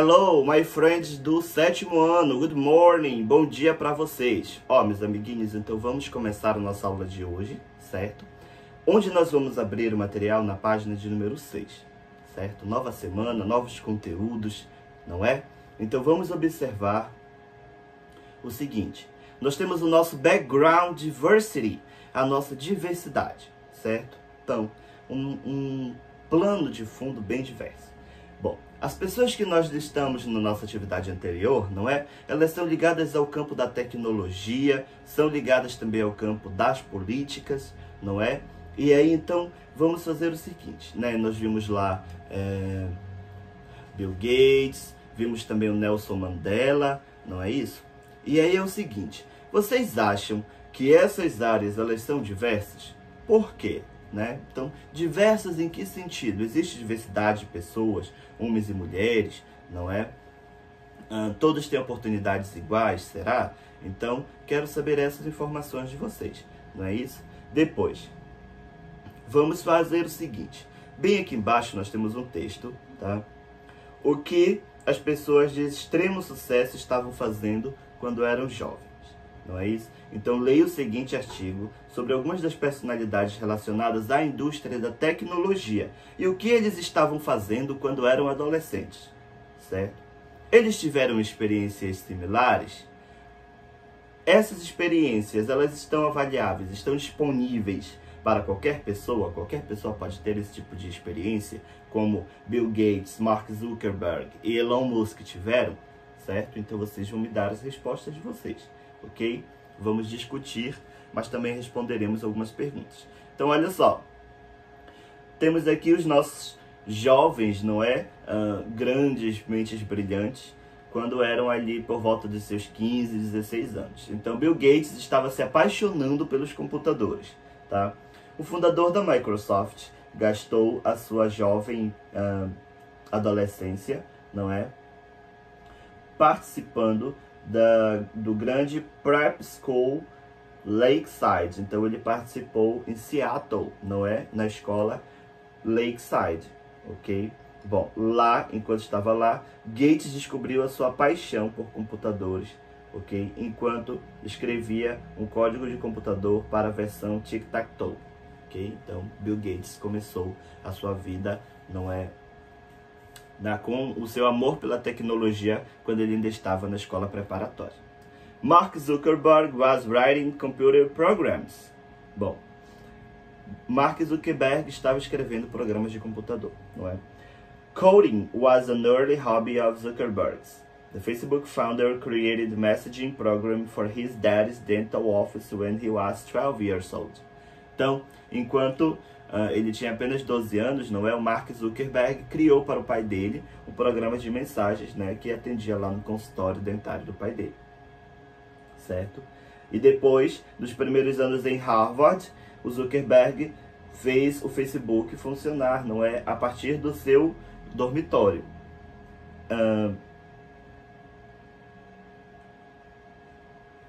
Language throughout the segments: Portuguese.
Hello, my friends do 7º ano, good morning, bom dia para vocês. Meus amiguinhos, então vamos começar a nossa aula de hoje, certo? Onde nós vamos abrir o material na página de número 6, certo? Nova semana, novos conteúdos, não é? Então vamos observar o seguinte, nós temos o nosso background diversity, a nossa diversidade, certo? Então, um plano de fundo bem diverso. Bom, as pessoas que nós listamos na nossa atividade anterior, não é? Elas são ligadas ao campo da tecnologia, são ligadas também ao campo das políticas, não é? E aí, então, vamos fazer o seguinte, né? Nós vimos lá Bill Gates, vimos também o Nelson Mandela, não é isso? E aí é o seguinte, vocês acham que essas áreas, elas são diversas? Por quê? Né? Então, diversas em que sentido? Existe diversidade de pessoas, homens e mulheres, não é? Todos têm oportunidades iguais, será? Então, quero saber essas informações de vocês, não é isso? Depois, vamos fazer o seguinte. Bem aqui embaixo nós temos um texto, tá? O que as pessoas de extremo sucesso estavam fazendo quando eram jovens, não é isso? Então, leia o seguinte artigo sobre algumas das personalidades relacionadas à indústria da tecnologia e o que eles estavam fazendo quando eram adolescentes, certo? Eles tiveram experiências similares? Essas experiências, elas estão avaliáveis, estão disponíveis para qualquer pessoa pode ter esse tipo de experiência, como Bill Gates, Mark Zuckerberg e Elon Musk tiveram, certo? Então, vocês vão me dar as respostas de vocês, ok? Vamos discutir, mas também responderemos algumas perguntas. Então, olha só. Temos aqui os nossos jovens, não é? Grandes mentes brilhantes, quando eram ali por volta de seus 15, 16 anos. Então, Bill Gates estava se apaixonando pelos computadores, tá? O fundador da Microsoft gastou a sua jovem adolescência, não é? Participando do grande Prep School Lakeside. Então ele participou em Seattle, não é? Na escola Lakeside, ok? Bom, lá, enquanto estava lá, Gates descobriu a sua paixão por computadores, ok? Enquanto escrevia um código de computador para a versão Tic-Tac-Toe, ok? Então Bill Gates começou a sua vida, não é? Com o seu amor pela tecnologia quando ele ainda estava na escola preparatória. Mark Zuckerberg was writing computer programs. Bom, Mark Zuckerberg estava escrevendo programas de computador, não é? Coding was an early hobby of Zuckerberg's. The Facebook founder created a messaging program for his dad's dental office when he was 12 years old. Então, enquanto ele tinha apenas 12 anos, não é? O Mark Zuckerberg criou para o pai dele um programa de mensagens, né? Que atendia lá no consultório dentário do pai dele, certo? E depois, nos primeiros anos em Harvard, o Zuckerberg fez o Facebook funcionar, não é? A partir do seu dormitório.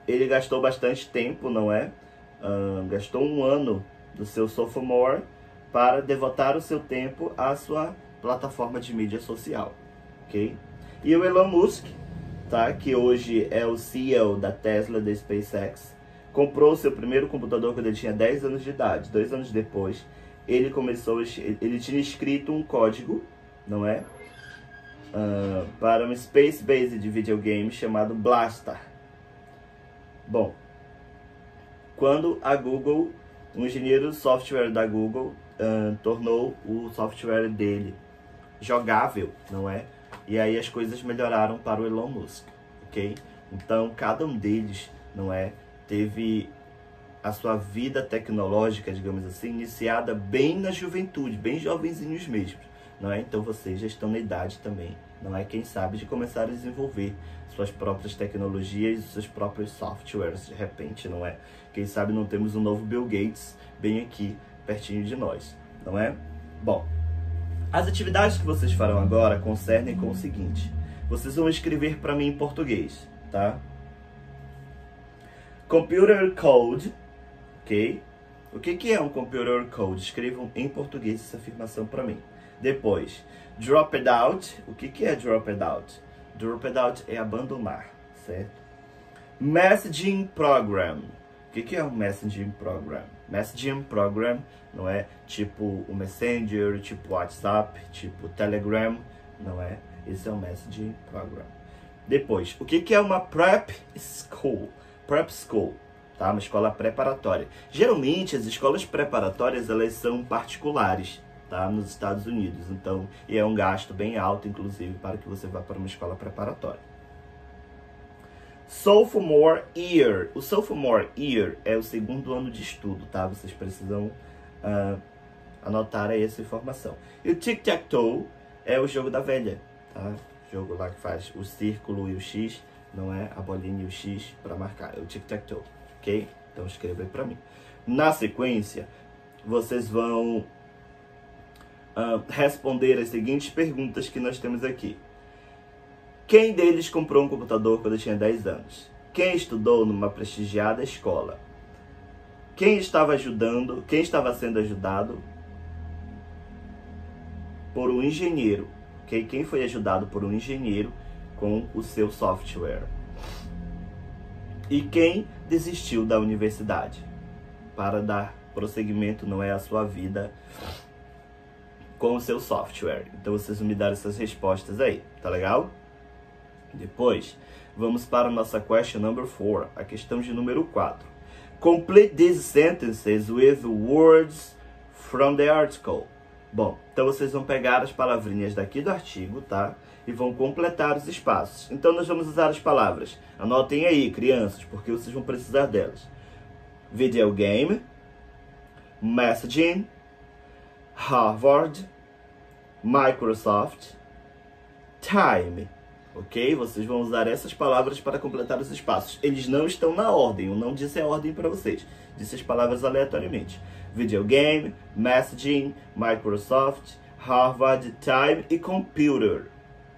Ele gastou bastante tempo, não é? Gastou um ano do seu sophomore para devotar o seu tempo à sua plataforma de mídia social, ok? E o Elon Musk, tá? Que hoje é o CEO da Tesla, da SpaceX, comprou o seu primeiro computador quando ele tinha 10 anos de idade. 2 anos depois, ele tinha escrito um código, não é? Para um space-based videogame chamado Blaster. Bom, quando a Google, um engenheiro de software da Google, tornou o software dele jogável, não é? E aí as coisas melhoraram para o Elon Musk, ok? Então, cada um deles, não é? Teve a sua vida tecnológica, digamos assim, iniciada bem na juventude, bem jovenzinhos mesmo, não é? Então, vocês já estão na idade também, não é? Quem sabe de começar a desenvolver suas próprias tecnologias, seus próprios softwares, de repente, não é? Quem sabe não temos um novo Bill Gates bem aqui, pertinho de nós, não é? Bom, as atividades que vocês farão agora concernem com o seguinte. Vocês vão escrever para mim em português, tá? Computer Code, ok? O que é um Computer Code? Escrevam em português essa afirmação para mim. Depois, dropped out. O que é dropped out? Dropped out é abandonar, certo? Messaging program. O que é um messaging program? Messaging program não é tipo o Messenger, tipo WhatsApp, tipo Telegram, não é? Esse é um messaging program. Depois, o que é uma prep school? Prep school, tá? Uma escola preparatória. Geralmente, as escolas preparatórias, elas são particulares, tá? Nos Estados Unidos. Então, e é um gasto bem alto, inclusive, para que você vá para uma escola preparatória. Sophomore year. O sophomore year é o segundo ano de estudo, tá? Vocês precisam anotar aí essa informação. E o tic-tac-toe é o jogo da velha, tá? O jogo lá que faz o círculo e o X, não é a bolinha e o X para marcar. É o tic-tac-toe, ok? Então escreva aí para mim. Na sequência, vocês vão responder as seguintes perguntas que nós temos aqui. Quem deles comprou um computador quando tinha 10 anos? Quem estudou numa prestigiada escola? Quem estava sendo ajudado por um engenheiro? Okay? Quem foi ajudado por um engenheiro com o seu software? E quem desistiu da universidade para dar prosseguimento, não é, a sua vida com o seu software? Então vocês vão me dar essas respostas aí, tá legal? Depois, vamos para a nossa question number 4, a questão de número 4. Complete these sentences with words from the article. Bom, então vocês vão pegar as palavrinhas daqui do artigo, tá? E vão completar os espaços. Então nós vamos usar as palavras. Anotem aí, crianças, porque vocês vão precisar delas. Videogame, messaging, Harvard, Microsoft, time. Ok? Vocês vão usar essas palavras para completar os espaços. Eles não estão na ordem. Eu não disse a ordem para vocês. Disse as palavras aleatoriamente. Videogame, messaging, Microsoft, Harvard, time e computer.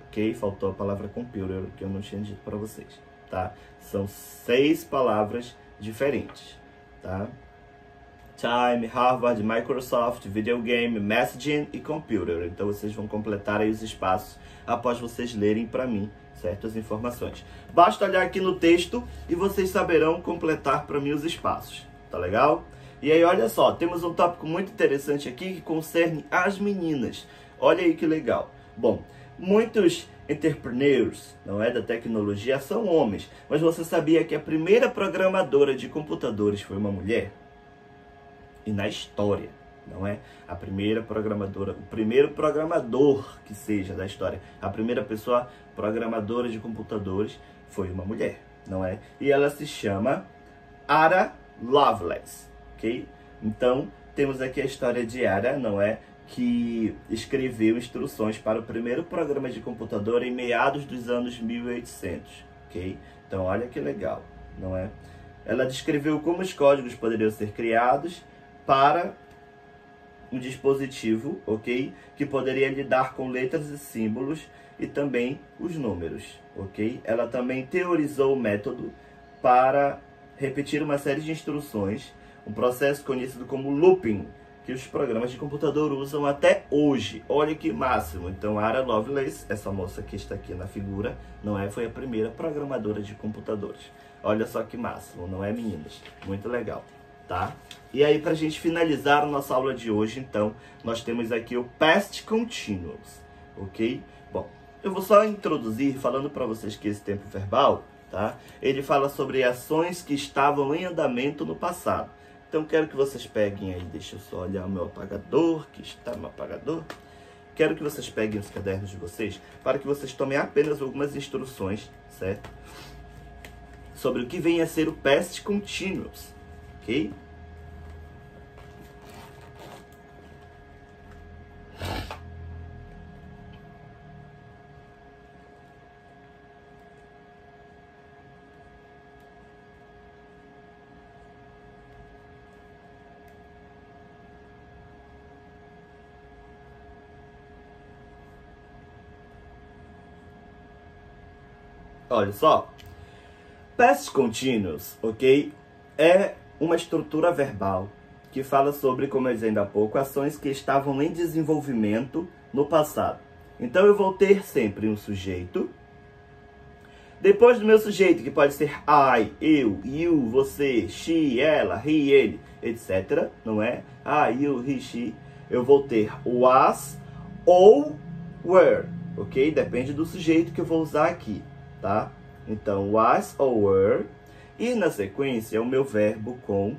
Ok? Faltou a palavra computer, que eu não tinha dito para vocês. Tá? São 6 palavras diferentes. Tá? Time, Harvard, Microsoft, videogame, messaging e computer. Então vocês vão completar aí os espaços após vocês lerem para mim certas informações. Basta olhar aqui no texto e vocês saberão completar para mim os espaços. Tá legal? E aí, olha só, temos um tópico muito interessante aqui que concerne as meninas. Olha aí que legal. Bom, muitos entrepreneurs, não é, da tecnologia são homens. Mas você sabia que a primeira programadora de computadores foi uma mulher? E na história, não é? A primeira programadora, o primeiro programador que seja da história, a primeira pessoa programadora de computadores foi uma mulher, não é? E ela se chama Ada Lovelace, ok? Então, temos aqui a história de Ada, não é? Que escreveu instruções para o primeiro programa de computador em meados dos anos 1800, ok? Então, olha que legal, não é? Ela descreveu como os códigos poderiam ser criados para um dispositivo, ok? Que poderia lidar com letras e símbolos e também os números, ok? Ela também teorizou o método para repetir uma série de instruções, um processo conhecido como looping, que os programas de computador usam até hoje. Olha que máximo! Então, Ada Lovelace, essa moça que está aqui na figura, não é? Foi a primeira programadora de computadores. Olha só que máximo, não é, meninas? Muito legal. Tá? E aí, para a gente finalizar a nossa aula de hoje, então, nós temos aqui o Past Continuous, ok? Bom, eu vou só introduzir falando para vocês que esse tempo verbal, tá? Ele fala sobre ações que estavam em andamento no passado. Então, quero que vocês peguem aí, deixa eu só olhar o meu apagador, que está no apagador. Quero que vocês peguem os cadernos de vocês, para que vocês tomem apenas algumas instruções, certo? Sobre o que vem a ser o Past Continuous. Ok? Olha só. Past Continuous, ok? É uma estrutura verbal que fala sobre, como eu disse ainda há pouco, ações que estavam em desenvolvimento no passado. Então eu vou ter sempre um sujeito. Depois do meu sujeito, que pode ser I, eu, you, você, she, ela, he, ele, etc. Não é? I, you, he, she. Eu vou ter was ou were, ok? Depende do sujeito que eu vou usar aqui, tá? Então, was ou were. E na sequência, o meu verbo com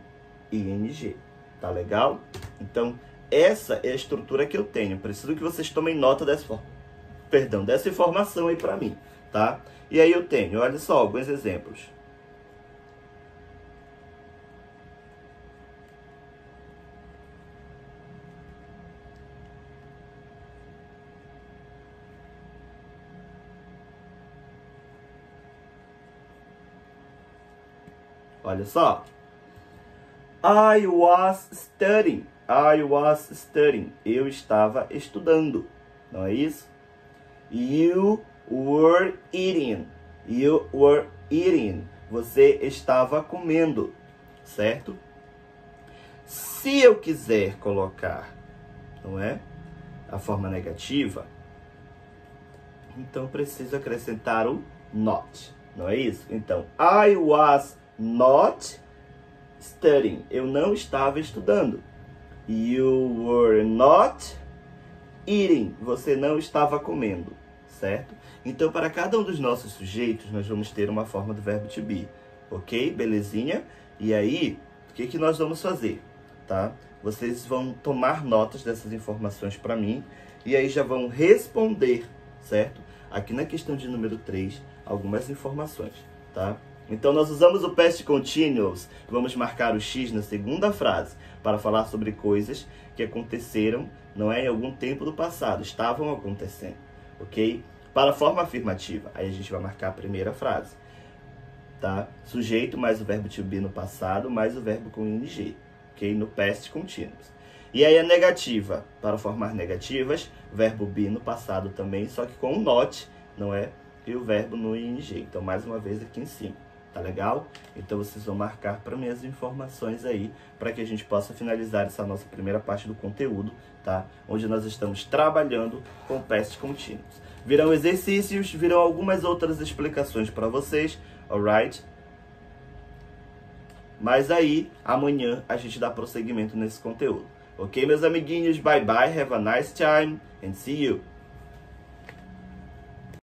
ing. Tá legal? Então, essa é a estrutura que eu tenho. Preciso que vocês tomem nota dessa informação aí pra mim, tá? E aí eu tenho, olha só, alguns exemplos. Olha só. I was studying. I was studying. Eu estava estudando. Não é isso? You were eating. You were eating. Você estava comendo. Certo? Se eu quiser colocar, não é? A forma negativa, então preciso acrescentar o not. Não é isso? Então, I was not studying. Eu não estava estudando. You were not eating. Você não estava comendo, certo? Então, para cada um dos nossos sujeitos, nós vamos ter uma forma do verbo to be. Ok? Belezinha? E aí, o que nós vamos fazer? Tá? Vocês vão tomar notas dessas informações para mim e aí já vão responder, certo? Aqui na questão de número 3, algumas informações, tá? Então, nós usamos o past continuous, vamos marcar o X na segunda frase, para falar sobre coisas que aconteceram, não é, em algum tempo do passado, estavam acontecendo, ok? Para a forma afirmativa, aí a gente vai marcar a primeira frase, tá? Sujeito mais o verbo to be no passado, mais o verbo com ing, ok? No past continuous. E aí a negativa, para formar negativas, verbo be no passado também, só que com o not, não é? E o verbo no ing. Então, mais uma vez aqui em cima. Tá legal? Então, vocês vão marcar para mim as informações aí, para que a gente possa finalizar essa nossa primeira parte do conteúdo, tá? Onde nós estamos trabalhando com past continuous. Virão exercícios, virão algumas outras explicações para vocês, alright? Mas aí, amanhã, a gente dá prosseguimento nesse conteúdo. Ok, meus amiguinhos? Bye bye, have a nice time and see you!